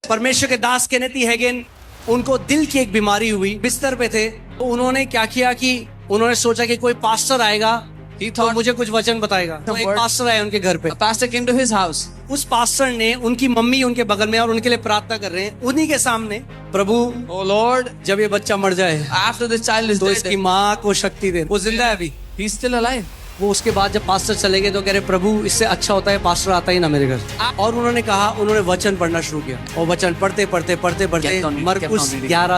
परमेश्वर के दास केनेथ ई हैगेन, उनको दिल की एक बीमारी हुई, बिस्तर पे थे, तो उन्होंने क्या किया कि उन्होंने सोचा कि कोई पास्टर आएगा He तो thought मुझे कुछ वचन बताएगा। तो एक पास्टर आया उनके घर पे। a pastor came to his house. उस पास्टर ने, उनकी मम्मी उनके बगल में और उनके लिए प्रार्थना कर रहे हैं, उन्हीं के सामने, प्रभु Oh Lord, जब ये बच्चा मर जाए after this child is तो इसकी dead, माँ को शक्ति दे। वो जिंदा है अभी। he's still alive. वो उसके बाद जब पास्टर चले गए तो कह रहे प्रभु इससे अच्छा होता है पास्टर आता ही ना मेरे घर। और उन्होंने कहा, उन्होंने वचन पढ़ना शुरू किया और वचन पढ़ते पढ़ते पढ़ते पढ़ते Kept on reading, मरकुस kept on reading.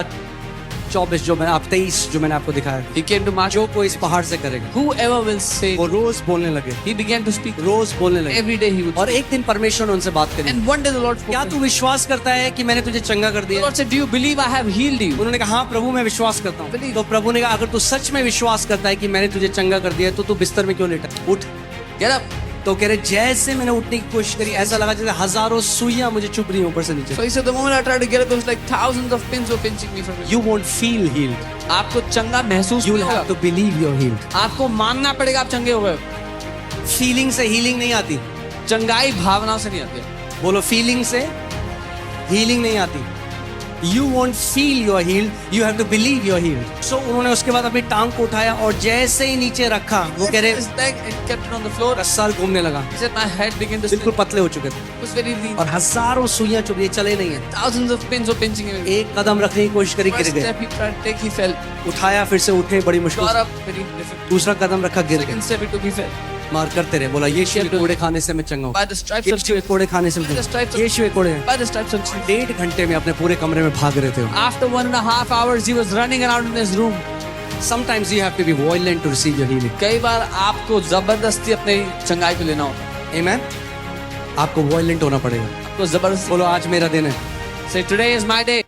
11:24 जो मैंने आप 23 जो मैंने आपको दिखाया, He came to Mark. जो कोई इस पहाड़ से करेगा, Whoever will say, वो रोज बोलने लगे, he began to speak. रोज बोलने लगे। Every day he would. और एक दिन परमेश्वर ने उनसे बात करी, And one day the Lord spoke क्या to तू him. विश्वास करता है कि मैंने तुझे चंगा कर The दिया? Lord said, do you believe I have healed you? उन्होंने कहा हाँ प्रभु मैं विश्वास करता हूँ। तो प्रभु ने कहा अगर तू सच में विश्वास करता है कि मैंने तुझे चंगा कर दिया है, तो तू बिस्तर में क्यों लेटा? उठ। Get up. तो कह रहे जैसे मैंने उठने की कोशिश करी ऐसा लगा जैसे हजारों सुइयां मुझे चुभ रही हैं ऊपर से नीचे। So he said, the moment I tried to get up, it was like thousands of pins were pinching me from his. You won't feel healed. आपको चंगा महसूस You नहीं will have होगा. to believe you're healed. आपको मानना पड़ेगा आप चंगे हो गए. फीलिंग से हीलिंग नहीं आती। चंगाई भावनाओं से नहीं आती है. बोलो फीलिंग से हीलिंग नहीं आती। You won't feel you're healed. You have to believe you're healed. So उन्होंने उसके बाद अपनी टांग को उठाया और जैसे ही नीचे रखा, वो कह रहे His leg and kept it on the floor. रस्साल घूमने लगा, He said, my head began to बिल्कुल spin. पतले हो चुके थे It was very lean. और हजारों सुइयां चुभ रही, चले नहीं है। Thousands of pins were pinching him. एक कदम रखने की कोशिश करी, गिर First गए। step he tried to take, he fell. उठाया, फिर से उठे, बड़ी मुश्किल Got से। up, very difficult. दूसरा कदम रखा, गिर गए। Second step he took, he fell. मार करते रहे, बोला यीशु के कोड़े खाने से मैं चंगा By the stripes of हूँ, कोड़े खाने से मैं By the stripes of- यीशु के कोड़े। By the stripes of Jesus. 1.5 घंटे में अपने पूरे कमरे में भाग रहे थे। After 1.5 hours, he was running around in his room. Sometimes you have to be violent to receive your healing. कई बार आपको जबरदस्ती अपने चंगाई को लेना होता है. Amen? आपको violent होना पड़ेगा। आपको जबरदस्ती. बोलो आज मेरा दिन है। Say, today is my day.